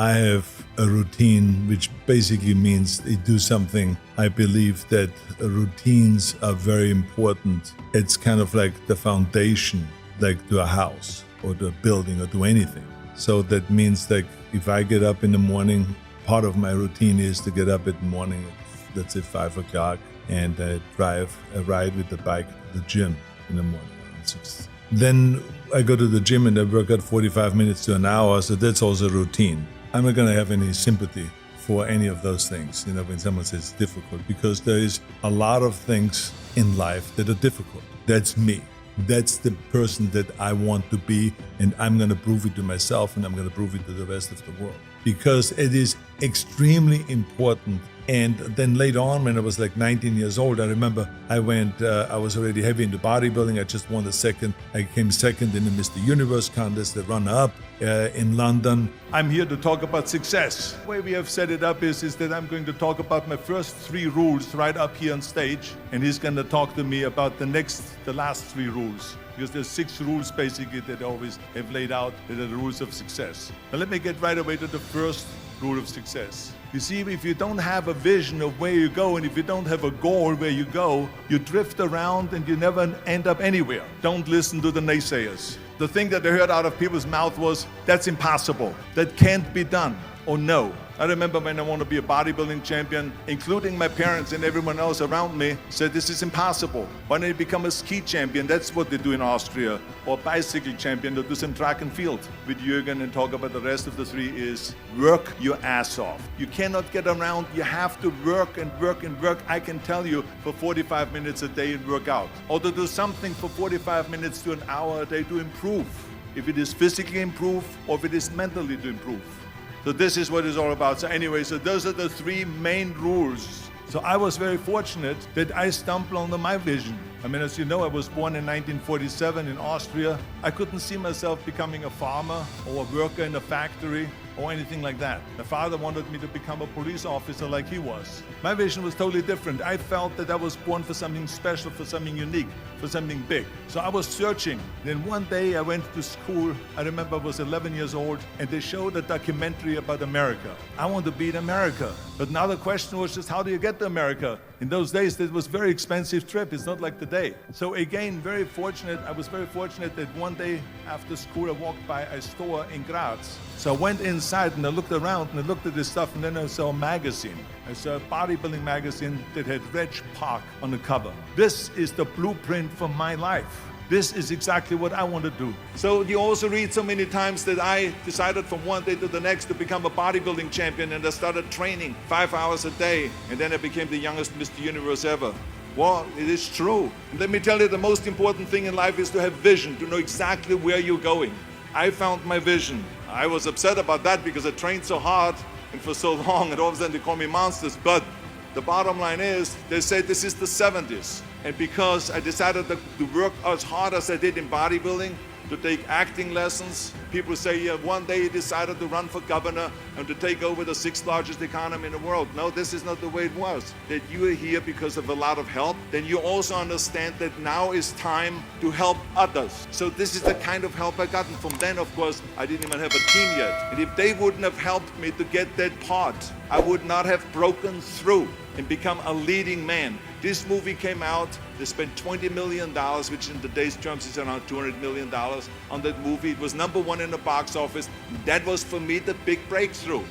I have a routine, which basically means I do something. I believe that routines are very important. It's kind of like the foundation, like to a house or to a building or to anything. So that means that if I get up in the morning, part of my routine is to get up in the morning, let's say 5 o'clock, and I ride with the bike to the gym in the morning around 6. Then I go to the gym and I work out 45 minutes to an hour, so that's also routine. I'm not going to have any sympathy for any of those things, when someone says it's difficult, because there is a lot of things in life that are difficult. That's me. That's the person that I want to be, and I'm going to prove it to myself, and I'm going to prove it to the rest of the world, because it is extremely important. And then later on, when I was like 19 years old, I remember I was already heavy into bodybuilding. I just won I came second in the Mr. Universe contest, the runner-up in London. I'm here to talk about success. The way we have set it up is that I'm going to talk about my first 3 rules right up here on stage, and he's going to talk to me about the last 3 rules. Because there's 6 rules basically that I always have laid out that are the rules of success. Now let me get right away to the first rule of success. You see, if you don't have a vision of where you go, and if you don't have a goal where you go, you drift around and you never end up anywhere. Don't listen to the naysayers. The thing that I heard out of people's mouth was, that's impossible, that can't be done, or no. I remember when I wanted to be a bodybuilding champion, including my parents and everyone else around me, said this is impossible. Why don't you become a ski champion? That's what they do in Austria. Or bicycle champion, they'll do some track and field. With Jürgen and talk about the rest of the 3 is work your ass off. You cannot get around, you have to work and work and work. I can tell you, for 45 minutes a day and work out. Or to do something for 45 minutes to an hour a day to improve. If it is physically improve or if it is mentally to improve. So this is what it's all about. So anyway, so those are the 3 main rules. So I was very fortunate that I stumbled onto my vision. I mean, as you know, I was born in 1947 in Austria. I couldn't see myself becoming a farmer or a worker in a factory or anything like that. My father wanted me to become a police officer like he was. My vision was totally different. I felt that I was born for something special, for something unique, for something big. So I was searching. Then one day I went to school. I remember I was 11 years old, and they showed a documentary about America. I want to be in America. But now the question was just, how do you get to America? In those days, it was a very expensive trip. It's not like today. So again, I was very fortunate that one day after school, I walked by a store in Graz. So I went inside and I looked around and I looked at this stuff, and then I saw a magazine. I saw a bodybuilding magazine that had Reg Park on the cover. This is the blueprint for my life. This is exactly what I want to do. So you also read so many times that I decided from one day to the next to become a bodybuilding champion, and I started training 5 hours a day, and then I became the youngest Mr. Universe ever. Well, it is true. And let me tell you, the most important thing in life is to have vision, to know exactly where you're going. I found my vision. I was upset about that because I trained so hard and for so long, and all of a sudden they call me monsters. But the bottom line is, they say this is the 70s. And because I decided to work as hard as I did in bodybuilding, to take acting lessons, people say, yeah, one day you decided to run for governor and to take over the 6th largest economy in the world. No, this is not the way it was. That you are here because of a lot of help. Then you also understand that now is time to help others. So this is the kind of help I got. And from then, of course, I didn't even have a team yet. And if they wouldn't have helped me to get that part, I would not have broken through and become a leading man. This movie came out, they spent $20 million, which in today's terms is around $200 million on that movie. It was #1 in the box office. That was for me the big breakthrough.